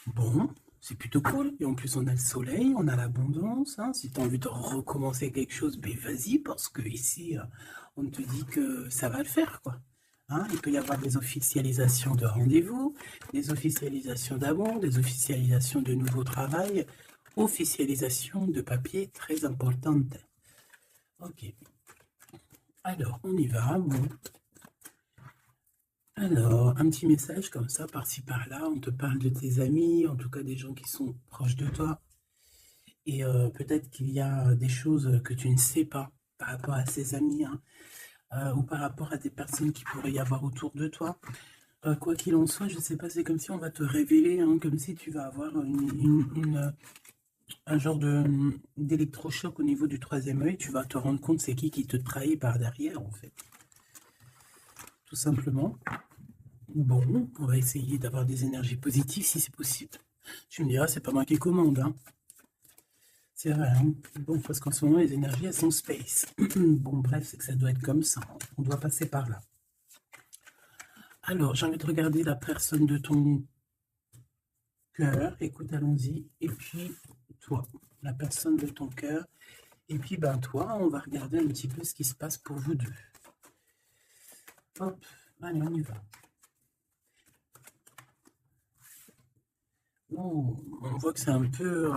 Bon, c'est plutôt cool. Et en plus, on a le soleil, on a l'abondance, hein. Si tu as envie de recommencer quelque chose, ben vas-y, parce que ici, on te dit que ça va le faire, quoi. Hein, il peut y avoir des officialisations de rendez-vous, des officialisations d'amour, des officialisations de nouveau travail, officialisation de papier très importante. Ok, alors on y va. Bon. Alors, un petit message comme ça, par-ci par-là, on te parle de tes amis, en tout cas des gens qui sont proches de toi. Et peut-être qu'il y a des choses que tu ne sais pas par rapport à ces amis, hein, ou par rapport à des personnes qui pourraient y avoir autour de toi. Quoi qu'il en soit, je ne sais pas, c'est comme si on va te révéler, hein, comme si tu vas avoir un genre d'électrochoc au niveau du troisième œil. Tu vas te rendre compte c'est qui te trahit par derrière, en fait. Tout simplement. Bon, on va essayer d'avoir des énergies positives si c'est possible. Tu me diras, c'est pas moi qui commande, hein. C'est vrai, hein. Bon, parce qu'en ce moment, les énergies, elles sont space. Bon, bref, c'est que ça doit être comme ça. On doit passer par là. Alors, j'ai envie de regarder la personne de ton cœur. Écoute, allons-y. Et puis, toi, la personne de ton cœur. Et puis, ben, toi, on va regarder un petit peu ce qui se passe pour vous deux. Hop, allez, on y va. Oh, on voit que c'est un peu...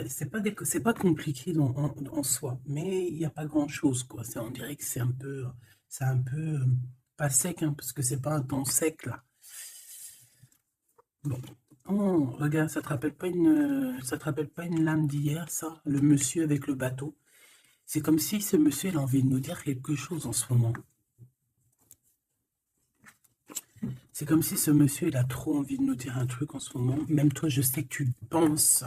c'est pas compliqué en soi, mais il n'y a pas grand-chose, quoi. On dirait que c'est un peu pas sec, hein, parce que c'est pas un temps sec, là. Bon. Oh, regarde, ça te rappelle pas une lame d'hier, ça? Le monsieur avec le bateau. C'est comme si ce monsieur, il a envie de nous dire quelque chose en ce moment. C'est comme si ce monsieur, il a trop envie de nous dire un truc en ce moment. Même toi, je sais que tu penses.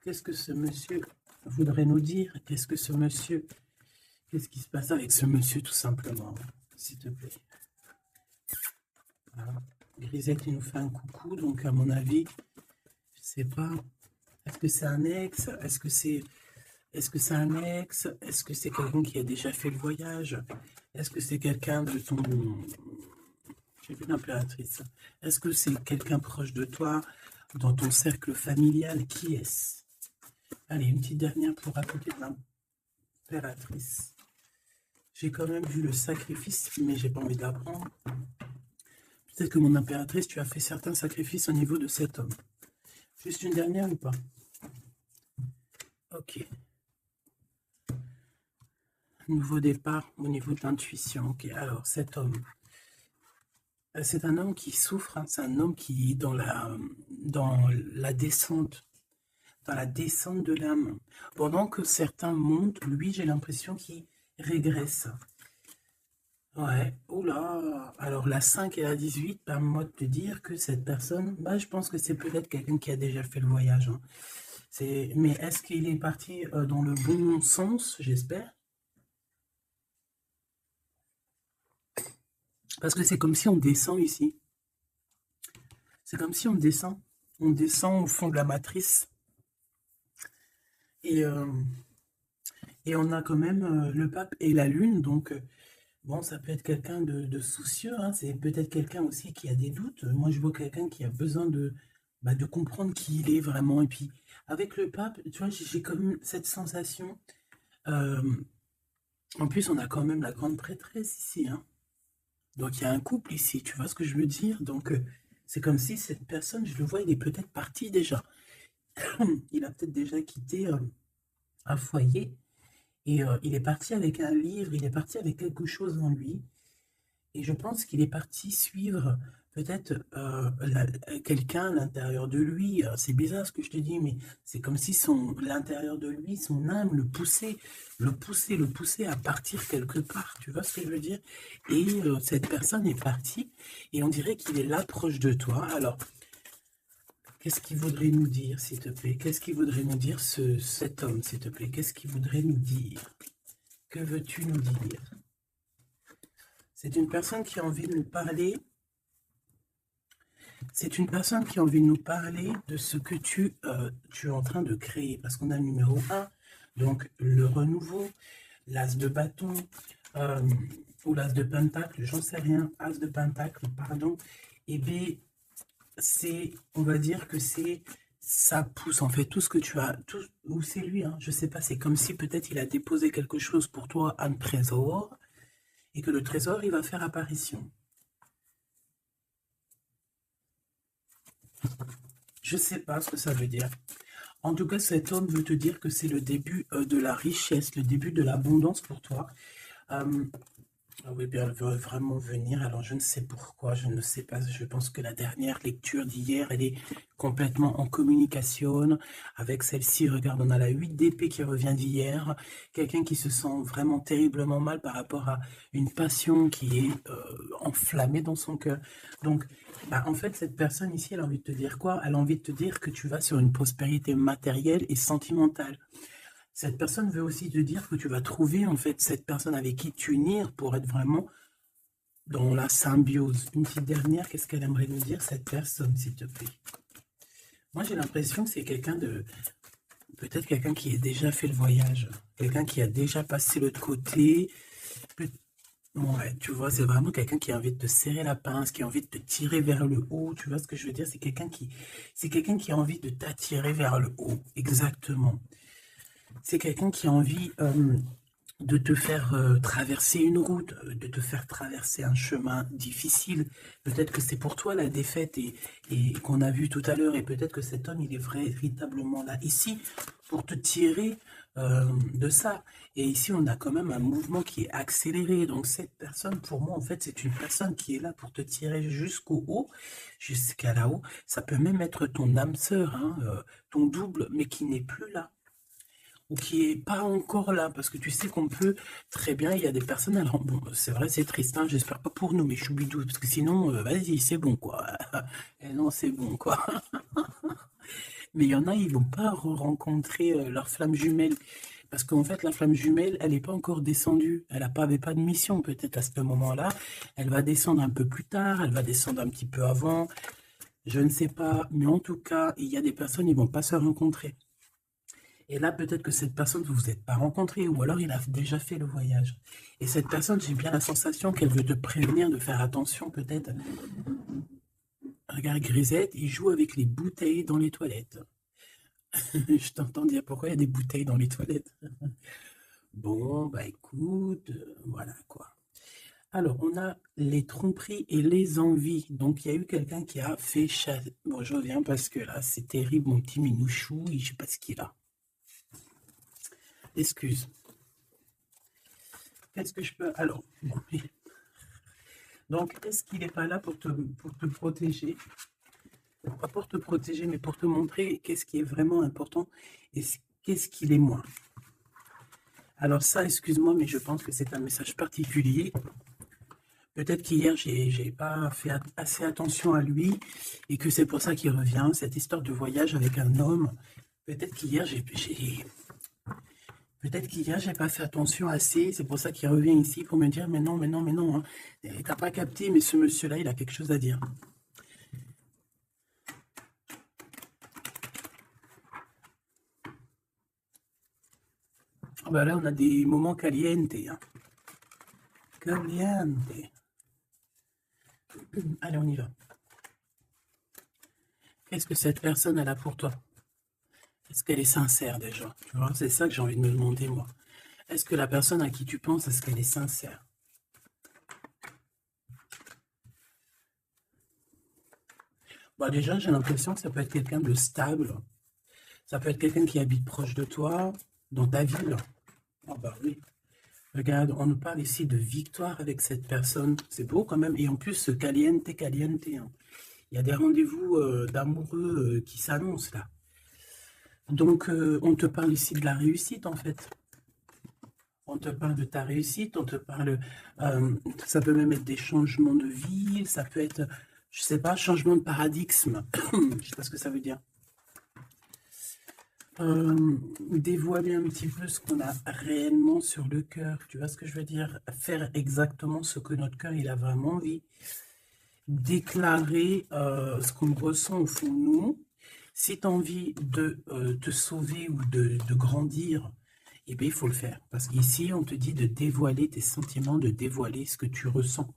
Qu'est-ce que ce monsieur voudrait nous dire? Qu'est-ce qui se passe avec ce monsieur, tout simplement? S'il te plaît. Voilà. Grisette, il nous fait un coucou, donc à mon avis, je sais pas. Est-ce que c'est un ex? Est-ce que c'est un ex? Est-ce que c'est quelqu'un qui a déjà fait le voyage? Est-ce que c'est quelqu'un de ton... J'ai vu l'impératrice. Est-ce que c'est quelqu'un proche de toi, dans ton cercle familial? Qui est-ce? Allez, une petite dernière pour raconter de l'impératrice. J'ai quand même vu le sacrifice, mais j'ai pas envie d'apprendre. Peut-être que mon impératrice, tu as fait certains sacrifices au niveau de cet homme. Juste une dernière ou pas? Ok. Nouveau départ au niveau de l'intuition. Ok, alors cet homme. C'est un homme qui souffre, hein. C'est un homme qui est dans la descente, dans la descente de l'âme. Pendant que certains montent, lui, j'ai l'impression qu'il régresse. Ouais, oula. Alors la 5 et la 18, permets-moi de te dire que cette personne, bah, je pense que c'est peut-être quelqu'un qui a déjà fait le voyage, hein. Mais est-ce qu'il est parti dans le bon sens, j'espère? Parce que c'est comme si on descend ici. C'est comme si on descend. On descend au fond de la matrice. Et, euh, et on a quand même le pape et la lune. Donc, bon, ça peut être quelqu'un de soucieux, hein. C'est peut-être quelqu'un aussi qui a des doutes. Moi, je vois quelqu'un qui a besoin de comprendre qui il est vraiment. Et puis, avec le pape, tu vois, j'ai quand même cette sensation. euh, En plus, on a quand même la grande prêtresse ici, hein. Donc, il y a un couple ici, tu vois ce que je veux dire? Donc, c'est comme si cette personne, je le vois, il est peut-être parti déjà. Il a peut-être déjà quitté un foyer et il est parti avec un livre, il est parti avec quelque chose en lui. Et je pense qu'il est parti suivre peut-être quelqu'un à l'intérieur de lui. C'est bizarre ce que je te dis, mais c'est comme si l'intérieur de lui, son âme le poussait à partir quelque part. Tu vois ce que je veux dire? Et cette personne est partie et on dirait qu'il est là proche de toi. Alors, qu'est-ce qu'il voudrait nous dire, s'il te plaît? Qu'est-ce qu'il voudrait nous dire, cet homme, s'il te plaît? Qu'est-ce qu'il voudrait nous dire? Que veux-tu nous dire? C'est une personne qui a envie de nous parler. C'est une personne qui a envie de nous parler de ce que tu es en train de créer. Parce qu'on a le numéro 1, donc le renouveau, l'as de bâton, euh, ou l'as de pentacle, j'en sais rien, as de pentacle, pardon, et bien, c'est, on va dire que c'est, ça pousse en fait tout ce que tu as, tout, ou c'est lui, hein, je sais pas, c'est comme si peut-être il a déposé quelque chose pour toi, un trésor, et que le trésor, il va faire apparition. Je sais pas ce que ça veut dire. En tout cas, cet homme veut te dire que c'est le début de la richesse, le début de l'abondance pour toi. Euh, Ah oui, bien, elle veut vraiment venir. Alors, je ne sais pourquoi, je ne sais pas. Je pense que la dernière lecture d'hier, elle est complètement en communication avec celle-ci. Regarde, on a la 8 d'épée qui revient d'hier. Quelqu'un qui se sent vraiment terriblement mal par rapport à une passion qui est enflammée dans son cœur. Donc, bah, en fait, cette personne ici, elle a envie de te dire quoi? Elle a envie de te dire que tu vas sur une prospérité matérielle et sentimentale. Cette personne veut aussi te dire que tu vas trouver en fait cette personne avec qui t'unir pour être vraiment dans la symbiose. Une petite dernière, qu'est-ce qu'elle aimerait nous dire cette personne, s'il te plaît? Moi, j'ai l'impression que c'est quelqu'un de, peut-être quelqu'un qui a déjà fait le voyage, quelqu'un qui a déjà passé l'autre côté. Ouais, tu vois, c'est vraiment quelqu'un qui a envie de te serrer la pince, qui a envie de te tirer vers le haut. Tu vois ce que je veux dire? C'est quelqu'un qui a envie de t'attirer vers le haut. Exactement. C'est quelqu'un qui a envie de te faire traverser une route, de te faire traverser un chemin difficile. Peut-être que c'est pour toi la défaite et qu'on a vu tout à l'heure, et peut-être que cet homme, il est véritablement là, ici, pour te tirer de ça. Et ici, on a quand même un mouvement qui est accéléré. Donc cette personne, pour moi, en fait, c'est une personne qui est là pour te tirer jusqu'au haut, jusqu'à là-haut. Ça peut même être ton âme sœur, hein, ton double, mais qui n'est plus là ou qui est pas encore là, parce que tu sais qu'on peut très bien, il y a des personnes, alors bon, c'est vrai, c'est triste, hein, j'espère pas pour nous, mais choubidou, parce que sinon, vas-y, c'est bon, quoi. Et non, c'est bon, quoi. Mais il y en a, ils vont pas rencontrer leur flamme jumelle, parce qu'en fait, la flamme jumelle, elle n'est pas encore descendue, avait pas de mission, peut-être à ce moment-là, elle va descendre un peu plus tard, elle va descendre un petit peu avant, je ne sais pas, mais en tout cas, il y a des personnes, ils vont pas se rencontrer. Et là, peut-être que cette personne, vous vous êtes pas rencontré, ou alors il a déjà fait le voyage. Et cette personne, j'ai bien la sensation qu'elle veut te prévenir de faire attention, peut-être. Regarde, Grisette, il joue avec les bouteilles dans les toilettes. Je t'entends dire pourquoi il y a des bouteilles dans les toilettes. Bon, bah écoute, voilà quoi. Alors, on a les tromperies et les envies. Donc, il y a eu quelqu'un qui a fait chasser. Bon, je reviens parce que là, c'est terrible, mon petit minouchou, je sais pas ce qu'il a. Excuse. Qu'est-ce que je peux... Alors, bon, donc, est-ce qu'il n'est pas là pour te protéger? Pas pour te protéger, mais pour te montrer qu'est-ce qui est vraiment important et qu'est-ce qu'il est moins. Alors ça, excuse-moi, mais je pense que c'est un message particulier. Peut-être qu'hier, j'ai pas fait assez attention à lui et que c'est pour ça qu'il revient, cette histoire de voyage avec un homme. Peut-être qu'hier, peut-être qu'hier, j'ai pas fait attention assez, c'est pour ça qu'il revient ici pour me dire, mais non, mais non, mais non, hein. T'as pas capté, mais ce monsieur-là, il a quelque chose à dire. Ah bah là, on a des moments caliente, hein. Caliente. Allez, on y va. Qu'est-ce que cette personne elle a pour toi? Est-ce qu'elle est sincère déjà? Tu vois, c'est ça que j'ai envie de me demander, moi. Est-ce que la personne à qui tu penses, est-ce qu'elle est sincère? Bah déjà, j'ai l'impression que ça peut être quelqu'un de stable. Ça peut être quelqu'un qui habite proche de toi, dans ta ville. Ah bah oui. Regarde, on nous parle ici de victoire avec cette personne. C'est beau quand même. Et en plus, caliente, caliente, hein. Il y a des rendez-vous d'amoureux qui s'annoncent là. Donc, on te parle ici de la réussite en fait. On te parle de ta réussite, on te parle, ça peut même être des changements de vie, ça peut être, je sais pas, changement de paradigme. Je sais pas ce que ça veut dire. Dévoiler un petit peu ce qu'on a réellement sur le cœur. Tu vois ce que je veux dire? Faire exactement ce que notre cœur il a vraiment envie. Déclarer ce qu'on ressent au fond de nous. Si tu as envie de te sauver ou de grandir, eh bien, il faut le faire. Parce qu'ici, on te dit de dévoiler tes sentiments, de dévoiler ce que tu ressens.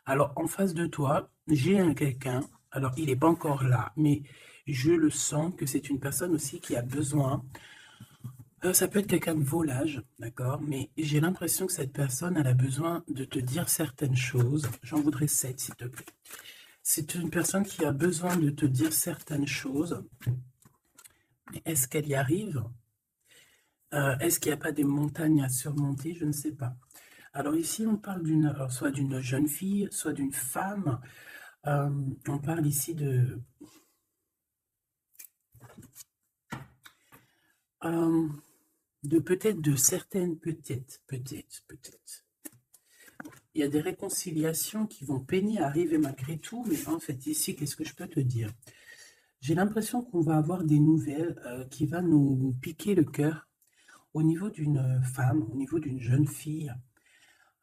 Alors, en face de toi, j'ai un quelqu'un, alors il n'est pas encore là, mais je le sens que c'est une personne aussi qui a besoin. Ça peut être quelqu'un de volage, d'accord, mais j'ai l'impression que cette personne, elle a besoin de te dire certaines choses. J'en voudrais 7, s'il te plaît. C'est une personne qui a besoin de te dire certaines choses. Mais est-ce qu'elle y arrive? Est-ce qu'il n'y a pas des montagnes à surmonter? Je ne sais pas. Alors ici, on parle soit d'une jeune fille, soit d'une femme. On parle ici peut-être de certaines, peut-être. Il y a des réconciliations qui vont peiner à arriver malgré tout, mais en fait, ici, qu'est-ce que je peux te dire? J'ai l'impression qu'on va avoir des nouvelles qui vont nous piquer le cœur au niveau d'une femme, au niveau d'une jeune fille.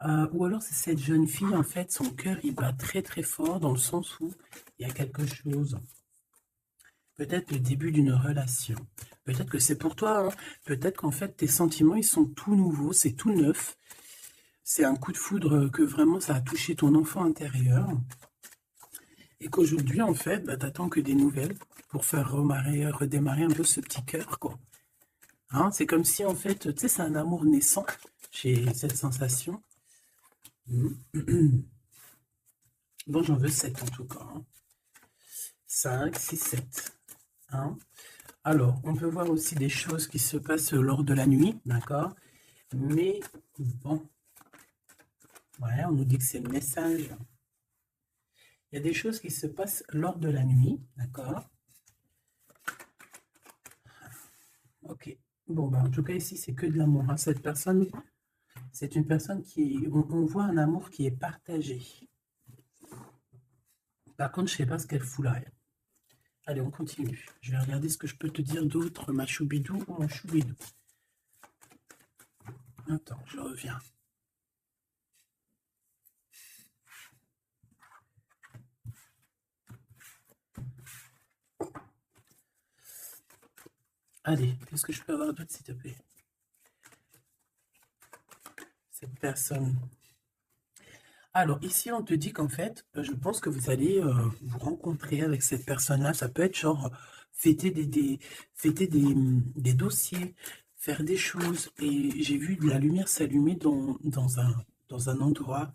Ou alors c'est cette jeune fille, en fait, son cœur, il bat très très fort dans le sens où il y a quelque chose. Peut-être le début d'une relation. Peut-être que c'est pour toi, hein. Peut-être qu'en fait, tes sentiments, ils sont tout nouveaux, c'est tout neuf. C'est un coup de foudre que vraiment ça a touché ton enfant intérieur. Et qu'aujourd'hui, en fait, bah, t'attends que des nouvelles pour faire redémarrer un peu ce petit cœur, quoi. Hein, c'est comme si, en fait, tu sais, c'est un amour naissant. J'ai cette sensation. Bon, j'en veux 7 en tout cas. 5, 6, 7. Hein. Alors, on peut voir aussi des choses qui se passent lors de la nuit, d'accord? Mais, bon, ouais, on nous dit que c'est le message. Il y a des choses qui se passent lors de la nuit, d'accord? Ok. Bon, bah, en tout cas, ici, c'est que de l'amour. Hein. Cette personne, c'est une personne qui... On voit un amour qui est partagé. Par contre, je ne sais pas ce qu'elle fout là. Allez, on continue. Je vais regarder ce que je peux te dire d'autre, ma choubidou ou mon choubidou. Attends, je reviens. Allez, qu'est-ce que je peux avoir d'autre, s'il te plaît? Cette personne. Alors, ici, on te dit qu'en fait, je pense que vous allez vous rencontrer avec cette personne-là. Ça peut être genre fêter fêter des dossiers, faire des choses. Et j'ai vu de la lumière s'allumer dans un endroit.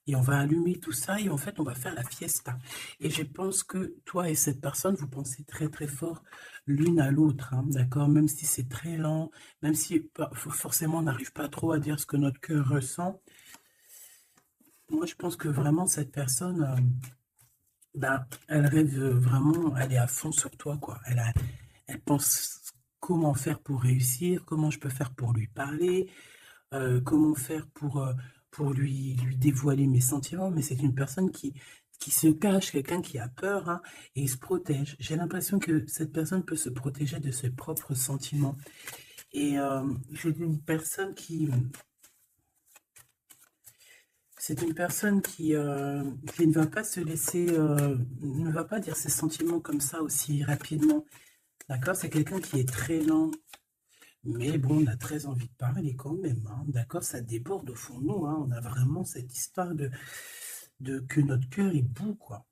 Et on va allumer tout ça et en fait, on va faire la fiesta. Et je pense que toi et cette personne, vous pensez très très fort l'une à l'autre, hein, d'accord? Même si c'est très lent, même si forcément on n'arrive pas trop à dire ce que notre cœur ressent. Moi, je pense que vraiment cette personne, ben, elle rêve vraiment, elle est à fond sur toi, quoi. Elle pense comment faire pour réussir, comment je peux faire pour lui parler, comment faire pour lui dévoiler mes sentiments, mais c'est une personne qui se cache, quelqu'un qui a peur, hein, et il se protège. J'ai l'impression que cette personne peut se protéger de ses propres sentiments. Et c'est une personne qui ne va pas se laisser, ne va pas dire ses sentiments comme ça aussi rapidement. D'accord? C'est quelqu'un qui est très lent. Mais bon, on a très envie de parler quand même, hein. D'accord, ça déborde au fond de nous, hein. On a vraiment cette histoire que notre cœur est bout, quoi.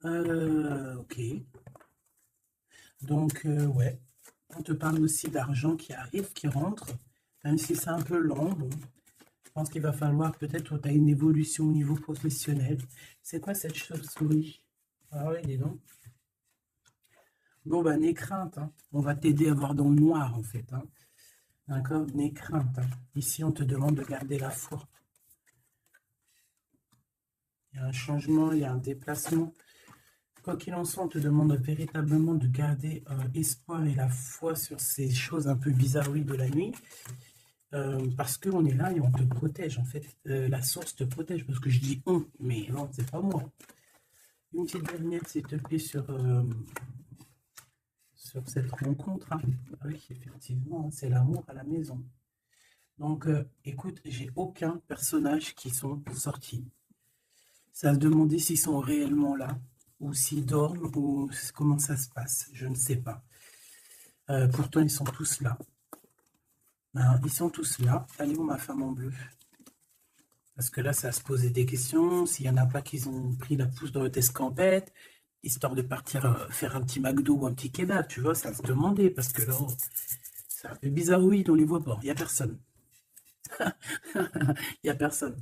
Ok. Donc, ouais. On te parle aussi d'argent qui arrive, qui rentre, même si c'est un peu lent. Bon. Je pense qu'il va falloir peut-être que tu as une évolution au niveau professionnel. C'est quoi cette chauve-souris? Ah ouais, dis donc. Bon, bah, n'aie crainte, hein. On va t'aider à voir dans le noir, en fait, hein. D'accord? N'aie crainte, hein. Ici, on te demande de garder la foi. Il y a un changement, il y a un déplacement. Quoi qu'il en soit, on te demande véritablement de garder espoir et la foi sur ces choses un peu bizarroïdes de la nuit. Parce qu'on est là et on te protège, en fait. La source te protège, parce que je dis on, mais non, c'est pas moi. Une petite dernière, s'il te plaît, sur cette rencontre. Hein. Ah oui, effectivement, c'est l'amour à la maison. Donc, écoute, j'ai aucun personnage qui sont sortis. Ça se demander s'ils sont réellement là, ou s'ils dorment, ou comment ça se passe. Je ne sais pas. Pourtant, ils sont tous là. Hein, ils sont tous là. Allez où ma femme en bleu? Parce que là, ça va se poser des questions. S'il n'y en a pas qui ont pris la pousse dans votre escampette, histoire de partir faire un petit McDo ou un petit kebab, tu vois, ça va se demander. Parce que là, c'est un peu bizarre, oui, on les voit pas. Il n'y a personne. Il n'y a personne.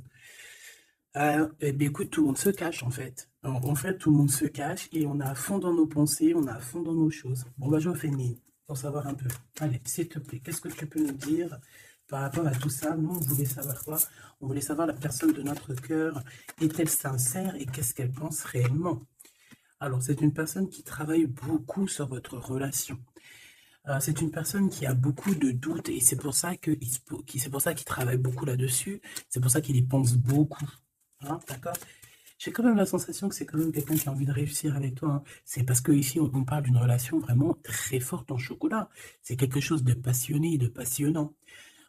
Eh bien, écoute, tout le monde se cache, en fait. Alors, en fait, tout le monde se cache et on est à fond dans nos pensées, on est à fond dans nos choses. Bon, bah, je refais une ligne pour savoir un peu. Allez, s'il te plaît, qu'est-ce que tu peux nous dire par rapport à tout ça? Nous, on voulait savoir quoi? On voulait savoir la personne de notre cœur. Est-elle sincère et qu'est-ce qu'elle pense réellement? Alors, c'est une personne qui travaille beaucoup sur votre relation. C'est une personne qui a beaucoup de doutes et c'est pour ça c'est pour ça qu'il travaille beaucoup là-dessus. C'est pour ça qu'il y pense beaucoup. Hein, d'accord? J'ai quand même la sensation que c'est quand même quelqu'un qui a envie de réussir avec toi. Hein. C'est parce que ici on parle d'une relation vraiment très forte en chocolat. C'est quelque chose de passionné, de passionnant.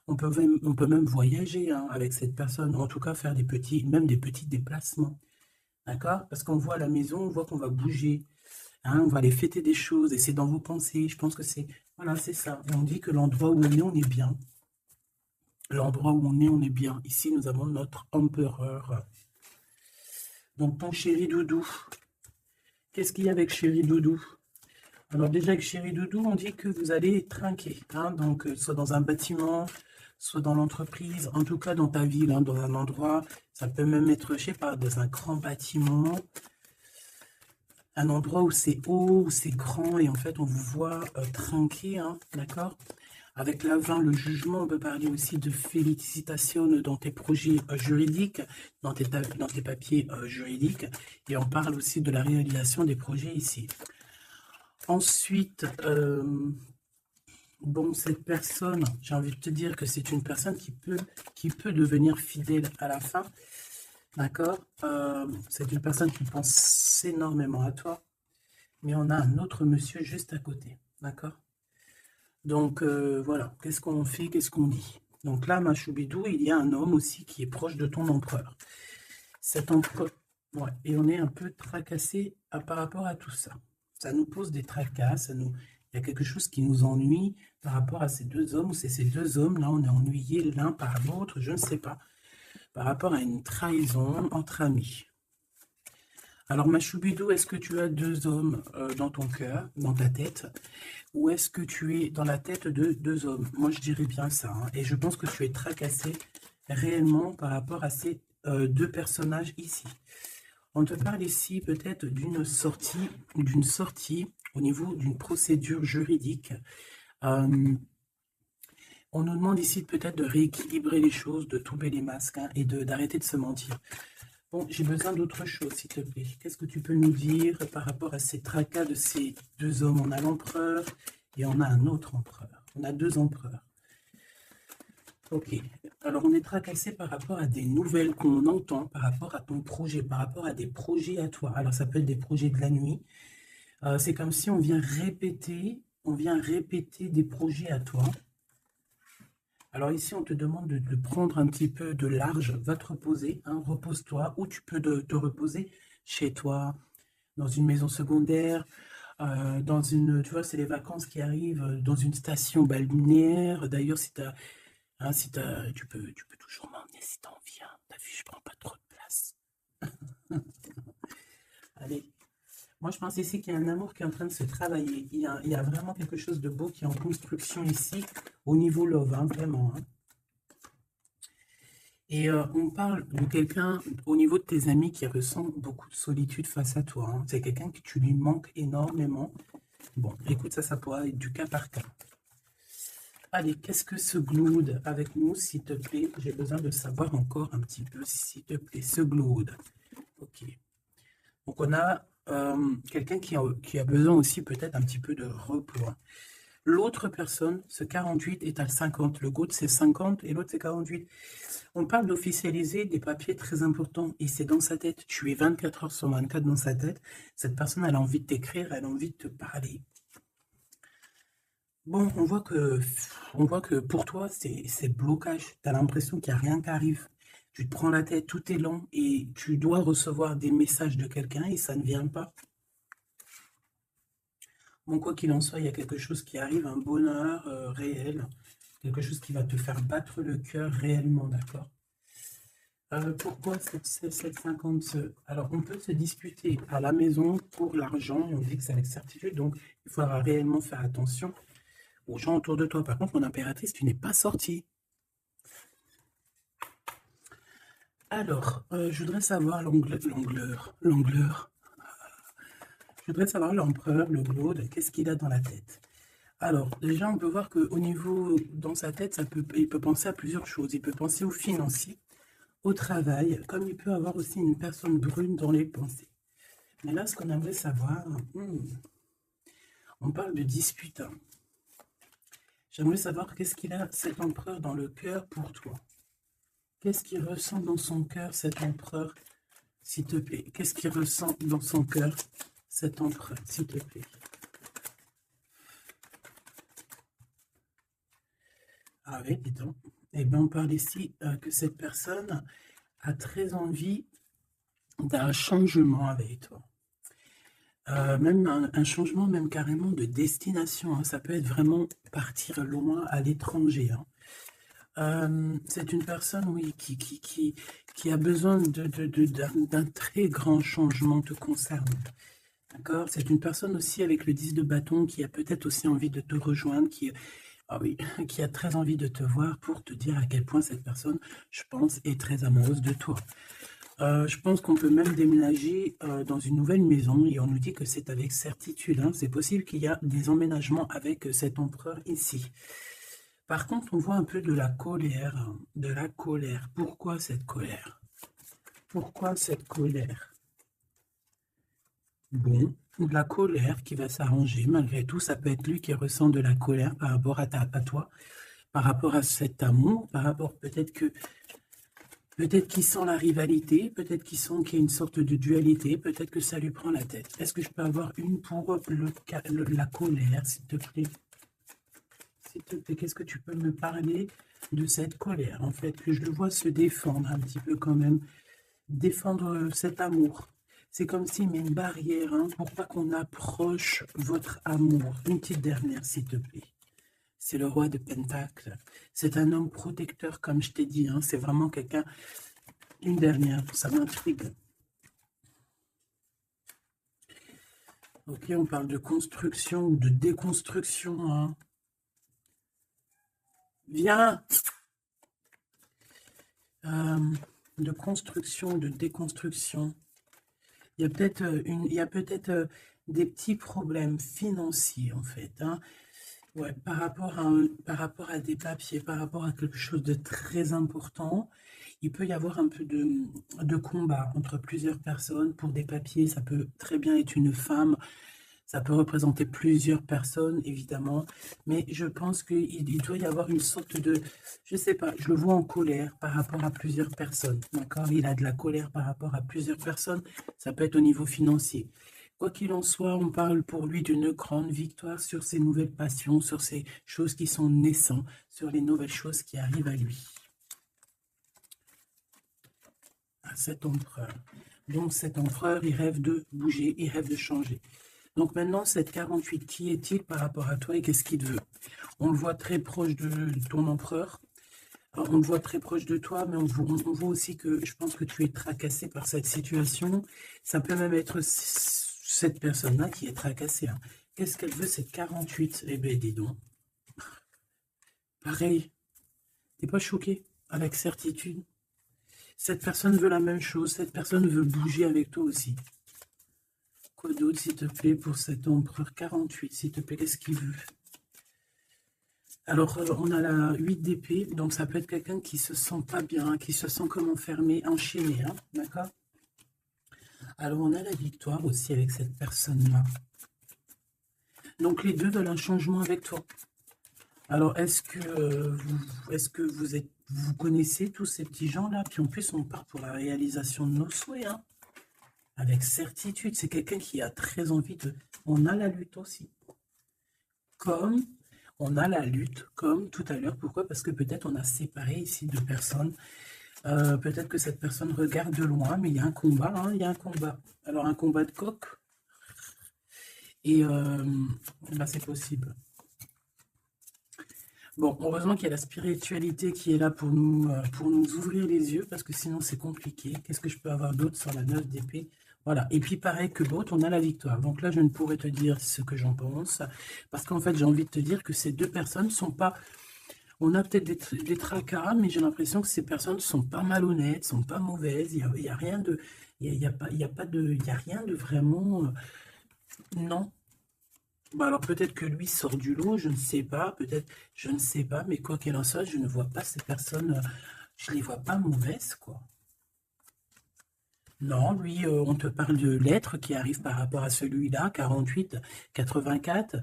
On peut même voyager hein, avec cette personne, en tout cas faire même des petits déplacements. D'accord? Parce qu'on voit à la maison, on voit qu'on va bouger. Hein, on va aller fêter des choses et c'est dans vos pensées. Je pense que voilà, c'est ça. On dit que l'endroit où on est bien. L'endroit où on est bien. Ici, nous avons notre empereur. Donc, ton chéri doudou. Qu'est-ce qu'il y a avec chéri doudou? Alors, déjà, avec chéri doudou, on dit que vous allez trinquer. Hein, donc, soit dans un bâtiment, soit dans l'entreprise, en tout cas dans ta ville, hein, dans un endroit. Ça peut même être, je sais pas, dans un grand bâtiment. Un endroit où c'est haut, où c'est grand, et en fait, on vous voit trinquer, hein, d'accord? Avec l'avant, le jugement, on peut parler aussi de félicitations dans tes projets juridiques, dans tes papiers juridiques, et on parle aussi de la réalisation des projets ici. Ensuite, bon, cette personne, j'ai envie de te dire que c'est une personne qui peut devenir fidèle à la fin, d'accord? C'est une personne qui pense énormément à toi, mais on a un autre monsieur juste à côté, d'accord? Donc voilà, qu'est-ce qu'on fait, qu'est-ce qu'on dit? Donc là, ma choubidou, il y a un homme aussi qui est proche de ton empereur. Cet empereur, ouais, et on est un peu tracassé par rapport à tout ça. Ça nous pose des tracas, il y a quelque chose qui nous ennuie par rapport à ces deux hommes, ou c'est ces deux hommes, là, on est ennuyés l'un par l'autre, je ne sais pas, par rapport à une trahison entre amis. Alors, ma choubidou, est-ce que tu as deux hommes dans ton cœur, dans ta tête, ou est-ce que tu es dans la tête de deux hommes? Moi, je dirais bien ça. Hein, et je pense que tu es tracassé réellement par rapport à ces deux personnages ici. On te parle ici peut-être d'une sortie au niveau d'une procédure juridique. On nous demande ici peut-être de rééquilibrer les choses, de tomber les masques hein, et d'arrêter de se mentir. Bon, j'ai besoin d'autre chose, s'il te plaît. Qu'est-ce que tu peux nous dire par rapport à ces tracas de ces deux hommes? On a l'empereur et on a un autre empereur. On a deux empereurs. Ok. Alors, on est tracassé par rapport à des nouvelles qu'on entend, par rapport à ton projet, par rapport à des projets à toi. Alors, ça peut être des projets de la nuit. C'est comme si on vient répéter des projets à toi. Alors ici, on te demande de prendre un petit peu de large, va te reposer, hein, repose-toi, ou tu peux te reposer chez toi, dans une maison secondaire, dans une, tu vois, c'est les vacances qui arrivent, dans une station balnéaire. D'ailleurs, tu peux toujours m'emmener si t'en viens. T'as vu, je prends pas trop de place. Allez, moi je pense ici qu'il y a un amour qui est en train de se travailler. Il y a vraiment quelque chose de beau qui est en construction ici, au niveau love, hein, vraiment. Hein. Et on parle de quelqu'un au niveau de tes amis qui ressent beaucoup de solitude face à toi. Hein. C'est quelqu'un que tu lui manques énormément. Bon, écoute, ça pourra être du cas par cas. Allez, qu'est-ce que ce Glood avec nous, s'il te plaît? J'ai besoin de savoir encore un petit peu, s'il te plaît, ce Glood. Ok. Donc, on a quelqu'un qui a besoin aussi peut-être un petit peu de repos. Hein. L'autre personne, ce 48 est à 50. Le GOAT, c'est 50 et l'autre, c'est 48. On parle d'officialiser des papiers très importants et c'est dans sa tête. Tu es 24 heures sur 24 dans sa tête. Cette personne, elle a envie de t'écrire, elle a envie de te parler. Bon, on voit que pour toi, c'est blocage. Tu as l'impression qu'il n'y a rien qui arrive. Tu te prends la tête, tout est lent et tu dois recevoir des messages de quelqu'un et ça ne vient pas. Bon, quoi qu'il en soit, il y a quelque chose qui arrive, un bonheur réel, quelque chose qui va te faire battre le cœur réellement, d'accord? Pourquoi 750? Alors, on peut se disputer à la maison pour l'argent, et on dit que c'est avec certitude, donc il faudra réellement faire attention aux gens autour de toi. Par contre, mon impératrice, tu n'es pas sortie. Alors, je voudrais savoir l'angleur. Je voudrais savoir l'empereur, le Claude, qu'est-ce qu'il a dans la tête? Alors, déjà, on peut voir qu'au niveau, dans sa tête, il peut penser à plusieurs choses. Il peut penser au financier, au travail, comme il peut avoir aussi une personne brune dans les pensées. Mais là, ce qu'on aimerait savoir, on parle de dispute. Hein. J'aimerais savoir qu'est-ce qu'il a, cet empereur, dans le cœur pour toi. Qu'est-ce qu'il ressent dans son cœur, cet empereur, s'il te plaît? Qu'est-ce qu'il ressent dans son cœur, cet empereur, s'il te plaît? Ah oui, dis donc. Eh bien, on parle ici que cette personne a très envie d'un changement avec toi. Même un changement, même carrément de destination. Hein. Ça peut être vraiment partir loin à l'étranger. Hein. C'est une personne, oui, qui a besoin d'un très grand changement te concernant. D'accord? C'est une personne aussi avec le 10 de bâton qui a peut-être aussi envie de te rejoindre, ah oui, qui a très envie de te voir pour te dire à quel point cette personne, je pense, est très amoureuse de toi. Je pense qu'on peut même déménager dans une nouvelle maison et on nous dit que c'est avec certitude. Hein. C'est possible qu'il y a des emménagements avec cet empereur ici. Par contre, on voit un peu de la colère. Hein, de la colère. Pourquoi cette colère? Pourquoi cette colère? Bon, de la colère qui va s'arranger. Malgré tout, ça peut être lui qui ressent de la colère par rapport à toi, par rapport à cet amour, par rapport peut-être qu'il sent la rivalité, peut-être qu'il sent qu'il y a une sorte de dualité, peut-être que ça lui prend la tête. Est-ce que je peux avoir une pour la colère, s'il te plaît? S'il te plaît, qu'est-ce que tu peux me parler de cette colère, en fait, que je le vois se défendre un petit peu quand même, défendre cet amour. C'est comme s'il met une barrière hein, pour pas qu'on approche votre amour. Une petite dernière, s'il te plaît. C'est le roi de Pentacle. C'est un homme protecteur, comme je t'ai dit. Hein. C'est vraiment quelqu'un... Une dernière, ça m'intrigue. Ok, on parle de construction ou de déconstruction. Hein. Viens de construction, de déconstruction. Il y a peut-être des petits problèmes financiers, en fait. Hein. Ouais, par rapport à des papiers, par rapport à quelque chose de très important, il peut y avoir un peu de combat entre plusieurs personnes pour des papiers. Ça peut très bien être une femme, ça peut représenter plusieurs personnes, évidemment, mais je pense qu'il doit y avoir une sorte de, je sais pas, je le vois en colère par rapport à plusieurs personnes, d'accord? Il a de la colère par rapport à plusieurs personnes, ça peut être au niveau financier. Quoi qu'il en soit, on parle pour lui d'une grande victoire sur ses nouvelles passions, sur ces choses qui sont naissantes, sur les nouvelles choses qui arrivent à lui. À cet empereur. Donc cet empereur, il rêve de bouger, il rêve de changer. Donc maintenant, cette 48, qui est-il par rapport à toi et qu'est-ce qu'il veut? On le voit très proche de ton empereur. On le voit très proche de toi, mais on voit aussi que je pense que tu es tracassé par cette situation. Ça peut même être cette personne-là qui est tracassée. Hein. Qu'est-ce qu'elle veut, cette 48? Eh bien, dis donc. Pareil. T'es pas choqué? Avec certitude. Cette personne veut la même chose. Cette personne veut bouger avec toi aussi. Quoi d'autre, s'il te plaît, pour cet empereur 48? S'il te plaît, qu'est-ce qu'il veut? Alors, on a la 8 d'épée, donc ça peut être quelqu'un qui se sent pas bien, qui se sent comme enfermé, enchaîné, hein, d'accord? Alors, on a la victoire aussi avec cette personne-là. Donc, les deux veulent un changement avec toi. Alors, est-ce que vous connaissez tous ces petits gens-là? Puis en plus, on part pour la réalisation de nos souhaits, hein? Avec certitude, c'est quelqu'un qui a très envie de... On a la lutte aussi. Comme on a la lutte, comme tout à l'heure. Pourquoi? Parce que peut-être on a séparé ici deux personnes. Peut-être que cette personne regarde de loin, mais il y a un combat, hein, il y a un combat. Alors un combat de coq. Et bah, c'est possible. Bon, heureusement qu'il y a la spiritualité qui est là pour nous ouvrir les yeux, parce que sinon c'est compliqué. Qu'est-ce que je peux avoir d'autre sur la 9 d'épée? Voilà. Et puis pareil que l'autre, on a la victoire. Donc là, je ne pourrais te dire ce que j'en pense, parce qu'en fait, j'ai envie de te dire que ces deux personnes sont pas... On a peut-être des tracas, mais j'ai l'impression que ces personnes sont pas malhonnêtes, sont pas mauvaises. Il y a rien de... il y a pas de... Il y a rien de vraiment... non. Bah alors peut-être que lui sort du lot, je ne sais pas, peut-être, je ne sais pas, mais quoi qu'il en soit, je ne vois pas ces personnes, je les vois pas mauvaises, quoi. Non, lui, on te parle de lettres qui arrivent par rapport à celui-là, 48, 84,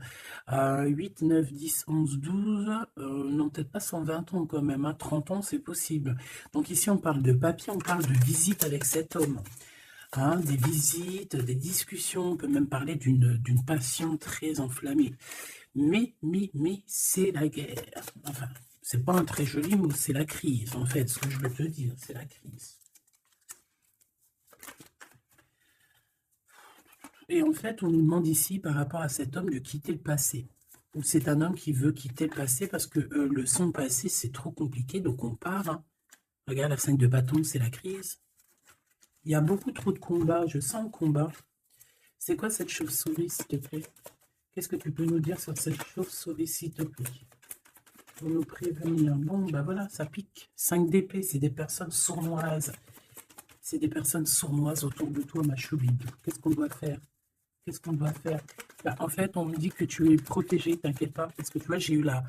8, 9, 10, 11, 12, non, peut-être pas 120 ans quand même, hein, 30 ans, c'est possible. Donc ici, on parle de papier, on parle de visite avec cet homme. Hein, des visites, des discussions, on peut même parler d'une passion très enflammée. Mais, c'est la guerre. Enfin, c'est pas un très joli mot, c'est la crise, en fait, ce que je veux te dire, c'est la crise. Et en fait, on nous demande ici, par rapport à cet homme, de quitter le passé. C'est un homme qui veut quitter le passé parce que son passé, c'est trop compliqué, donc on part. Hein. Regarde, la 5 de bâton, c'est la crise. Il y a beaucoup trop de combats, je sens le combat. C'est quoi cette chauve-souris, s'il te plaît? Qu'est-ce que tu peux nous dire sur cette chauve-souris, s'il te plaît? Pour nous prévenir. Bon, bah voilà, ça pique. 5 d'épée, c'est des personnes sournoises. C'est des personnes sournoises autour de toi, ma choubide. Qu'est-ce qu'on doit faire? Qu'est-ce qu'on doit faire? Bah, en fait, on me dit que tu es protégé, t'inquiète pas. Parce que tu vois, j'ai eu la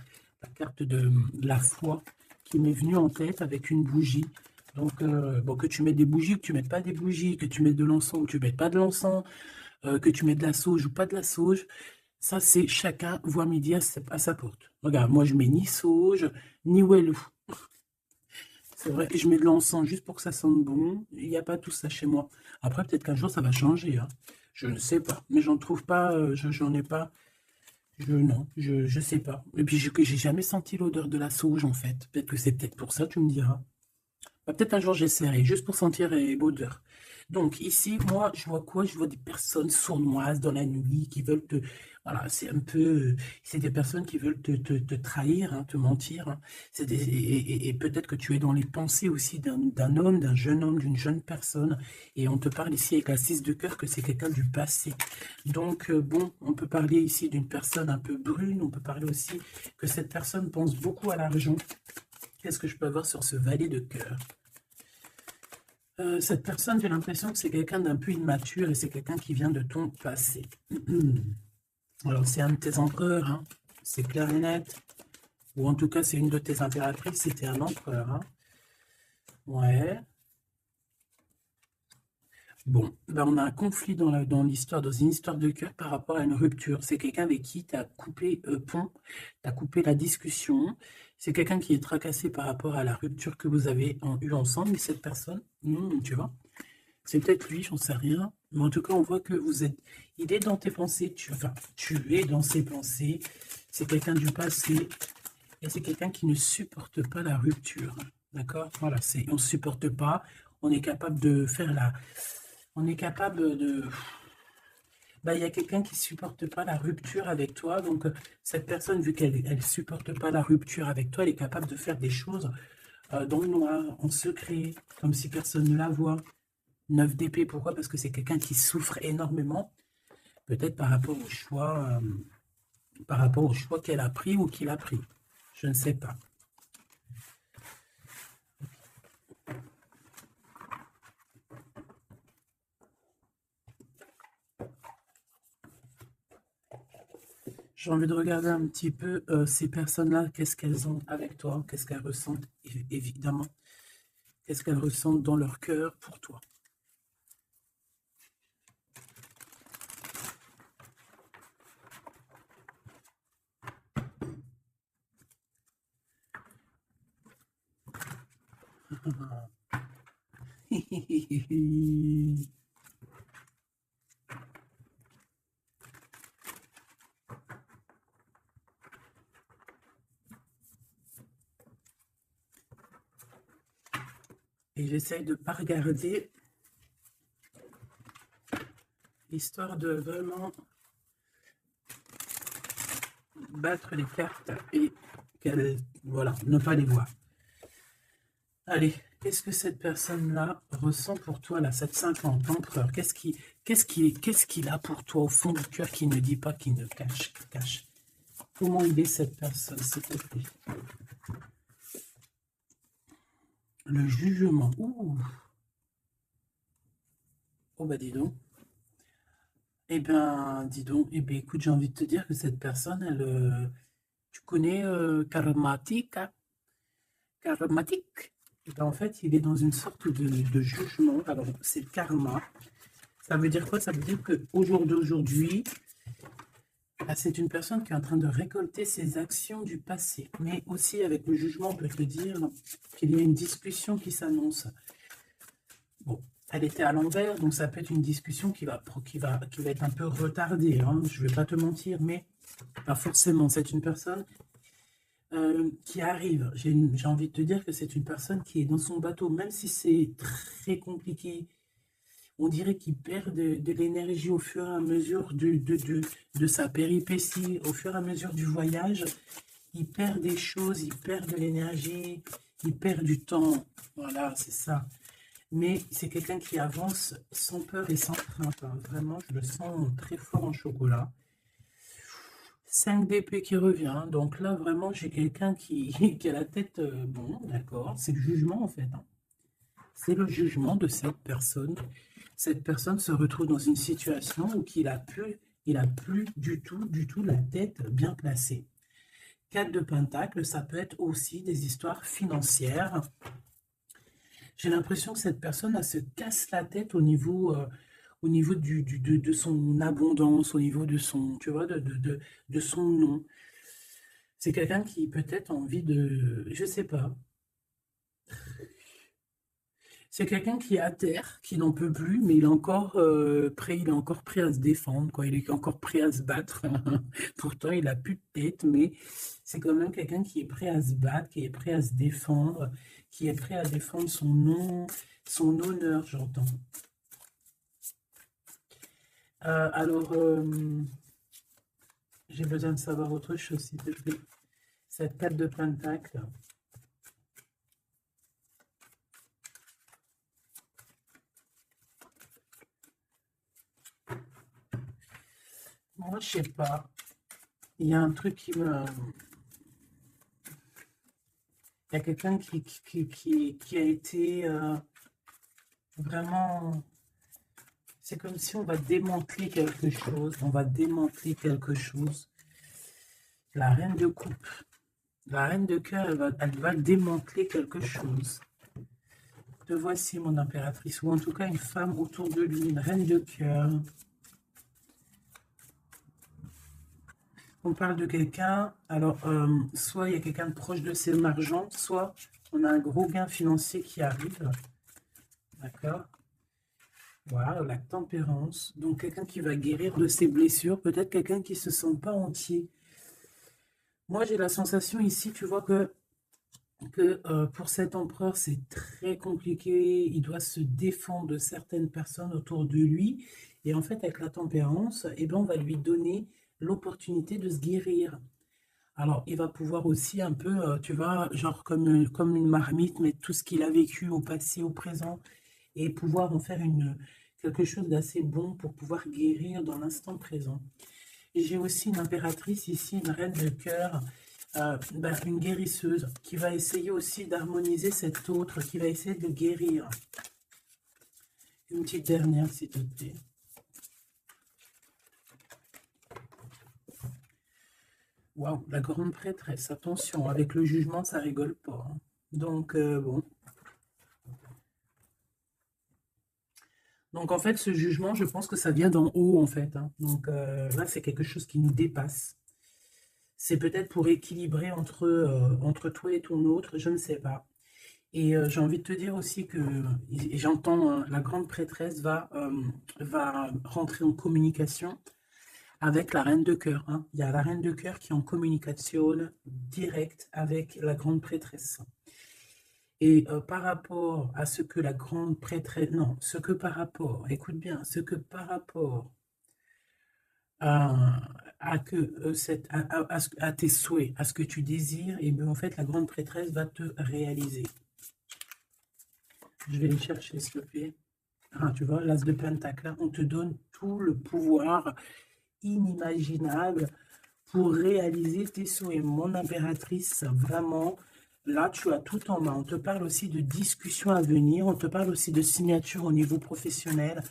carte de la foi qui m'est venue en tête avec une bougie. Donc, bon, que tu mets des bougies, que tu ne mettes pas des bougies, que tu mets de l'encens ou que tu ne mettes pas de l'encens, que tu mets de la sauge ou pas de la sauge. Ça, c'est chacun voit midi à sa porte. Regarde, moi, je mets ni sauge, ni wellou. C'est vrai, et je mets de l'encens juste pour que ça sente bon. Il n'y a pas tout ça chez moi. Après, peut-être qu'un jour, ça va changer. Hein. Je ne sais pas. Mais j'en trouve pas, j'en ai pas. Non, je sais pas. Et puis, j'ai jamais senti l'odeur de la sauge, en fait. Peut-être que c'est peut-être pour ça, tu me diras. Bah, peut-être un jour j'essaierai, juste pour sentir l'odeur. Donc ici, moi, je vois quoi? Je vois des personnes sournoises dans la nuit qui veulent te... Voilà, c'est un peu... C'est des personnes qui veulent te trahir, hein, te mentir. Hein. Et peut-être que tu es dans les pensées aussi d'un homme, d'un jeune homme, d'une jeune personne. Et on te parle ici avec la 6 de cœur que c'est quelqu'un du passé. Donc, bon, on peut parler ici d'une personne un peu brune. On peut parler aussi que cette personne pense beaucoup à l'argent. Qu'est-ce que je peux avoir sur ce valet de cœur? Cette personne, j'ai l'impression que c'est quelqu'un d'un peu immature et c'est quelqu'un qui vient de ton passé. Alors, c'est un de tes empereurs, hein. C'est clair et net. Ou en tout cas, c'est une de tes impératrices, c'était un empereur. Hein. Ouais. Bon, ben on a un conflit dans l'histoire, dans une histoire de cœur par rapport à une rupture. C'est quelqu'un avec qui tu as coupé pont, tu as coupé la discussion. C'est quelqu'un qui est tracassé par rapport à la rupture que vous avez eue ensemble. Mais cette personne, tu vois, c'est peut-être lui, j'en sais rien. Mais en tout cas, on voit que vous êtes... Il est dans tes pensées, tu es dans ses pensées. C'est quelqu'un du passé. Et c'est quelqu'un qui ne supporte pas la rupture. D'accord? Voilà, on ne supporte pas. On est capable de faire la... On est capable de... Bah, il y a quelqu'un qui ne supporte pas la rupture avec toi. Donc, cette personne, vu qu'elle ne supporte pas la rupture avec toi, elle est capable de faire des choses dans le noir, en secret, comme si personne ne la voit. 9 d'épée, pourquoi? Parce que c'est quelqu'un qui souffre énormément, peut-être par rapport au choix qu'elle a pris ou qu'il a pris. Je ne sais pas. J'ai envie de regarder un petit peu ces personnes-là, qu'est-ce qu'elles ont avec toi, qu'est-ce qu'elles ressentent, évidemment, qu'est-ce qu'elles ressentent dans leur cœur pour toi. Et j'essaye de ne pas regarder, histoire de vraiment battre les cartes et voilà, ne pas les voir. Allez, qu'est-ce que cette personne-là ressent pour toi, là, cette 50 empereur? Qu'est-ce qu'il a pour toi au fond du cœur qui ne dit pas, qui ne cache, qui cache? Comment il est cette personne, s'il te plaît? Le jugement. Ouh. Oh bah dis donc. Eh ben, dis donc. Eh bien, écoute, j'ai envie de te dire que cette personne, tu connais Karmatik, hein? Karmatik. Eh ben, en fait, il est dans une sorte de jugement. Alors, c'est le karma. Ça veut dire quoi? Ça veut dire qu'au jour d'aujourd'hui, c'est une personne qui est en train de récolter ses actions du passé. Mais aussi, avec le jugement, on peut te dire qu'il y a une discussion qui s'annonce. Bon, elle était à l'envers, donc ça peut être une discussion qui va être un peu retardée, hein, je ne vais pas te mentir, mais pas forcément. C'est une personne qui arrive. J'ai envie de te dire que c'est une personne qui est dans son bateau, même si c'est très compliqué. On dirait qu'il perd de l'énergie au fur et à mesure de sa péripétie, au fur et à mesure du voyage. Il perd des choses, il perd de l'énergie, il perd du temps. Voilà, c'est ça. Mais c'est quelqu'un qui avance sans peur et sans crainte, hein. Vraiment, je le sens très fort en chocolat. 5 d'épée qui revient. Donc là, vraiment, j'ai quelqu'un qui a la tête... bon, d'accord. C'est le jugement, en fait, hein. C'est le jugement de cette personne. Cette personne se retrouve dans une situation où il a plus du tout la tête bien placée. 4 de Pentacle, ça peut être aussi des histoires financières. J'ai l'impression que cette personne, elle se casse la tête au niveau de son abondance, au niveau de son, tu vois, de son nom. C'est quelqu'un qui peut-être a envie de, je sais pas, c'est quelqu'un qui est à terre, qui n'en peut plus, mais il est encore prêt à se défendre, quoi. Il est encore prêt à se battre. Pourtant, il a plus de tête, mais c'est quand même quelqu'un qui est prêt à se battre, qui est prêt à se défendre, qui est prêt à défendre son nom, son honneur, j'entends. Alors, j'ai besoin de savoir autre chose, s'il te plaît. Cette 4 de Pentacle. Moi, je sais pas. Il y a un truc qui me... Il y a quelqu'un qui a été vraiment... C'est comme si on va démanteler quelque chose. On va démanteler quelque chose. La reine de coupe. La reine de cœur, elle va démanteler quelque chose. Te voici, mon impératrice. Ou en tout cas, une femme autour de lui. Une reine de cœur. On parle de quelqu'un, alors soit il y a quelqu'un de proche de ses margents, soit on a un gros gain financier qui arrive. D'accord? Voilà, la tempérance. Donc quelqu'un qui va guérir de ses blessures, peut-être quelqu'un qui ne se sent pas entier. Moi j'ai la sensation ici, tu vois que pour cet empereur c'est très compliqué, il doit se défendre de certaines personnes autour de lui. Et en fait avec la tempérance, eh ben, on va lui donner l'opportunité de se guérir. Alors, il va pouvoir aussi un peu, tu vois, genre comme une marmite, mettre tout ce qu'il a vécu au passé, au présent, et pouvoir en faire quelque chose d'assez bon pour pouvoir guérir dans l'instant présent. Et j'ai aussi une impératrice ici, une reine de cœur, une guérisseuse, qui va essayer aussi d'harmoniser cet autre, qui va essayer de le guérir. Une petite dernière, s'il te plaît. Waouh, la grande prêtresse, attention, avec le jugement, ça rigole pas, hein. Donc, bon. Donc, en fait, ce jugement, je pense que ça vient d'en haut, en fait, hein. Donc, là, c'est quelque chose qui nous dépasse. C'est peut-être pour équilibrer entre toi et ton autre, je ne sais pas. Et j'ai envie de te dire aussi que, et j'entends, hein, la grande prêtresse va rentrer en communication avec la reine de cœur, hein. Il y a la reine de cœur qui est en communication directe avec la grande prêtresse. Et par rapport à ce que la grande prêtresse, non, ce que par rapport, écoute bien, ce que par rapport à, à que à tes souhaits, à ce que tu désires, et bien en fait la grande prêtresse va te réaliser. Je vais les chercher s'il te plaît. Ah, tu vois, l'as de pentacle, là, on te donne tout le pouvoir inimaginable pour réaliser tes souhaits. Mon impératrice, vraiment, là, tu as tout en main. On te parle aussi de discussions à venir, on te parle aussi de signatures au niveau professionnel.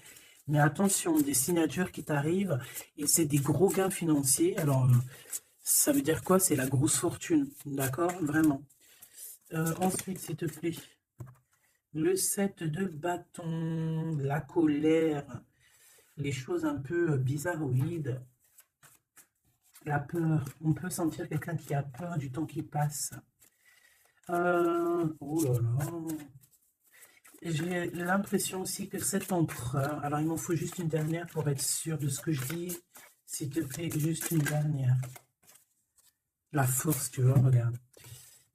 Mais attention, des signatures qui t'arrivent, et c'est des gros gains financiers. Alors, ça veut dire quoi? C'est la grosse fortune, d'accord? Vraiment. Ensuite, s'il te plaît, le 7 de bâton, la colère, les choses un peu bizarroïdes, la peur. On peut sentir quelqu'un qui a peur du temps qui passe. Oh là là. J'ai l'impression aussi que cet empereur, alors il m'en faut juste une dernière pour être sûr de ce que je dis. S'il te plaît, juste une dernière. La force, tu vois, regarde.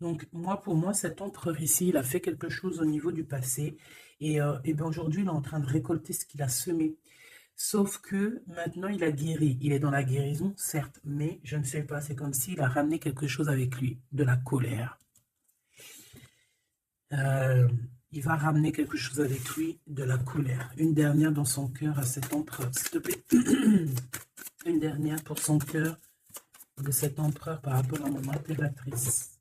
Donc, moi, pour moi, cet empereur ici, il a fait quelque chose au niveau du passé. Et bien aujourd'hui, il est en train de récolter ce qu'il a semé. Sauf que maintenant, il a guéri. Il est dans la guérison, certes, mais je ne sais pas, c'est comme s'il a ramené quelque chose avec lui, de la colère. Il va ramener quelque chose avec lui, de la colère. Une dernière dans son cœur à cet empereur, s'il te plaît. Une dernière pour son cœur de cet empereur par rapport à mon impératrice.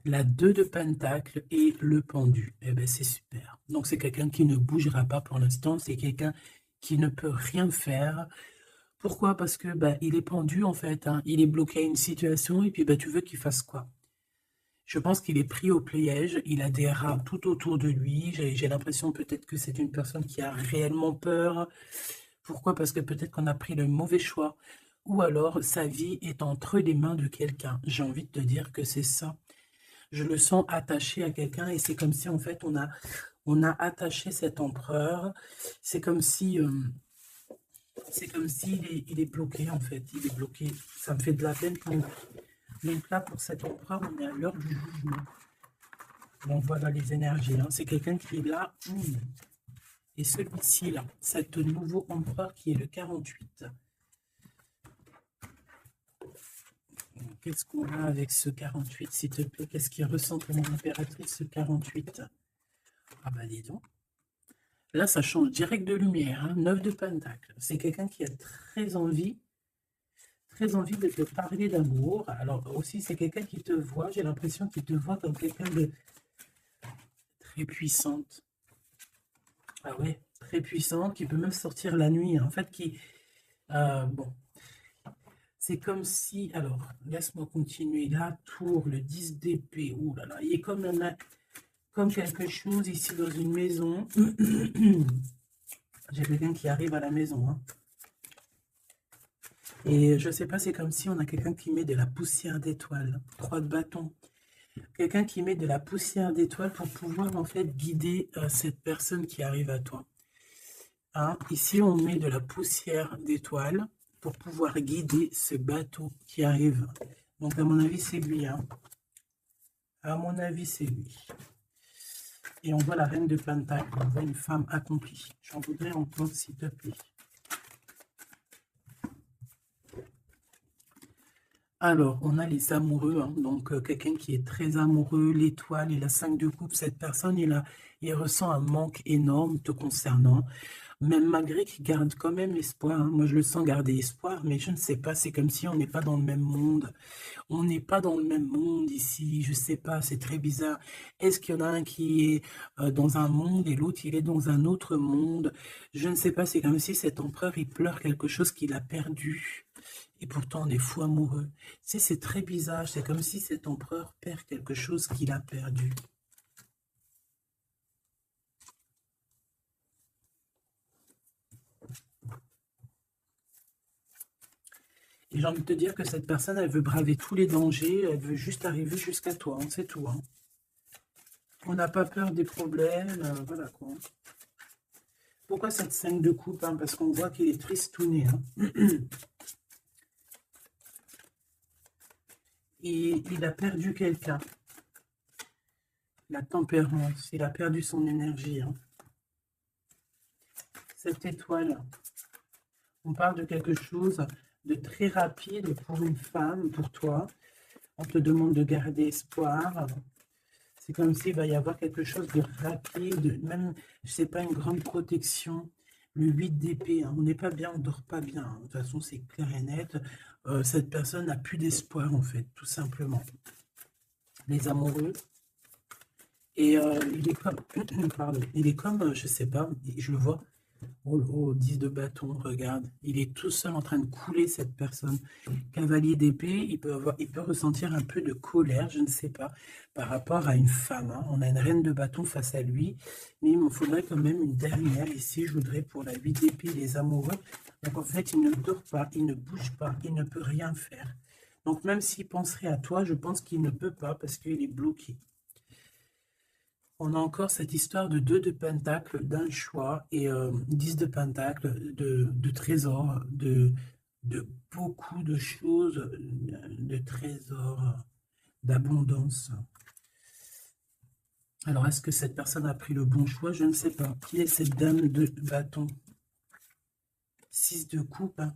La 2 de pentacle et le pendu. Eh bien, c'est super. Donc, c'est quelqu'un qui ne bougera pas pour l'instant. C'est quelqu'un qui ne peut rien faire. Pourquoi? Parce que il est pendu, en fait. Hein. Il est bloqué à une situation et puis tu veux qu'il fasse quoi? Je pense qu'il est pris au piège. Il a des rats tout autour de lui. J'ai l'impression peut-être que c'est une personne qui a réellement peur. Pourquoi? Parce que peut-être qu'on a pris le mauvais choix. Ou alors, sa vie est entre les mains de quelqu'un. J'ai envie de te dire que c'est ça. Je le sens attaché à quelqu'un et c'est comme si en fait on a attaché cet empereur. C'est comme si il est bloqué en fait. Il est bloqué. Ça me fait de la peine pour lui. Donc là pour cet empereur on est à l'heure du jugement. Donc voilà les énergies. Hein. C'est quelqu'un qui est là. Et celui-ci là, cet nouveau empereur qui est le 48. Qu'est-ce qu'on a avec ce 48, s'il te plaît? Qu'est-ce qu'il ressent pour mon impératrice, ce 48? Ah bah dis donc. Là, ça change direct de lumière. Hein. 9 de pentacle. C'est quelqu'un qui a très envie de te parler d'amour. Alors aussi, c'est quelqu'un qui te voit. J'ai l'impression qu'il te voit comme quelqu'un de très puissante. Ah ouais, très puissant, qui peut même sortir la nuit. En fait, bon. C'est comme si, alors, laisse-moi continuer. La tour, le 10 d'épée, ouh là là, il est comme quelque chose ici dans une maison. J'ai quelqu'un qui arrive à la maison. Hein. Et je ne sais pas, c'est comme si on a quelqu'un qui met de la poussière d'étoiles. 3 de bâton. Quelqu'un qui met de la poussière d'étoiles pour pouvoir en fait guider cette personne qui arrive à toi. Hein? Ici, on met de la poussière d'étoiles pour pouvoir guider ce bateau qui arrive. Donc, à mon avis, c'est lui. Hein. À mon avis, c'est lui. Et on voit la reine de Pentacle. On voit une femme accomplie. J'en voudrais encore, s'il te plaît. Alors, on a les amoureux. Hein. Donc, quelqu'un qui est très amoureux, l'étoile et la 5 de coupe. Cette personne, il ressent un manque énorme te concernant. Même malgré qu'il garde quand même espoir. Hein. Moi, je le sens garder espoir, mais je ne sais pas. C'est comme si on n'est pas dans le même monde. On n'est pas dans le même monde ici. Je ne sais pas. C'est très bizarre. Est-ce qu'il y en a un qui est dans un monde et l'autre, il est dans un autre monde? Je ne sais pas. C'est comme si cet empereur, il pleure quelque chose qu'il a perdu. Et pourtant, on est fou amoureux. C'est très bizarre. C'est comme si cet empereur perd quelque chose qu'il a perdu. Et j'ai envie de te dire que cette personne, elle veut braver tous les dangers, elle veut juste arriver jusqu'à toi, hein, c'est tout. Hein. On n'a pas peur des problèmes, voilà quoi. Pourquoi cette 5 de coupe? Hein, parce qu'on voit qu'il est tristouné. Hein. Et il a perdu quelqu'un. La tempérance, il a perdu son énergie. Hein. Cette étoile, on parle de quelque chose de très rapide pour une femme, pour toi. On te demande de garder espoir. C'est comme s'il va y avoir quelque chose de rapide, même, je sais pas, une grande protection. Le 8 d'épée, hein, on n'est pas bien, on dort pas bien, hein. De toute façon, c'est clair et net. Cette personne n'a plus d'espoir, en fait, tout simplement. Les amoureux. Et il est comme, pardon, il est comme, je sais pas, je le vois, au 10 de bâton, regarde, il est tout seul en train de couler cette personne. Cavalier d'épée, il peut ressentir un peu de colère, je ne sais pas, par rapport à une femme, hein. On a une reine de bâton face à lui, mais il me faudrait quand même une dernière ici, je voudrais pour la 8 d'épée, les amoureux. Donc en fait, il ne dort pas, il ne bouge pas, il ne peut rien faire. Donc même s'il penserait à toi, je pense qu'il ne peut pas parce qu'il est bloqué. On a encore cette histoire de 2 de pentacle, d'un choix, et 10 de pentacle, de trésors, de beaucoup de choses, de trésors, d'abondance. Alors, est-ce que cette personne a pris le bon choix? Je ne sais pas. Qui est cette dame de bâton? 6 de coupe, hein.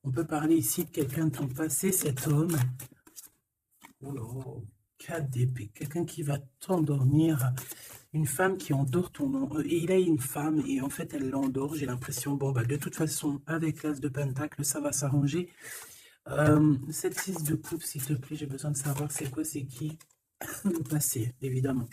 On peut parler ici de quelqu'un de ton passé, cet homme. Oh là, 4 d'épée, quelqu'un qui va t'endormir. Une femme qui endort ton nom. Il a une femme et en fait elle l'endort. J'ai l'impression, bon bah de toute façon, avec l'as de pentacle, ça va s'arranger. Cette 6 de coupe, s'il te plaît, j'ai besoin de savoir c'est quoi, c'est qui. Le passé, évidemment.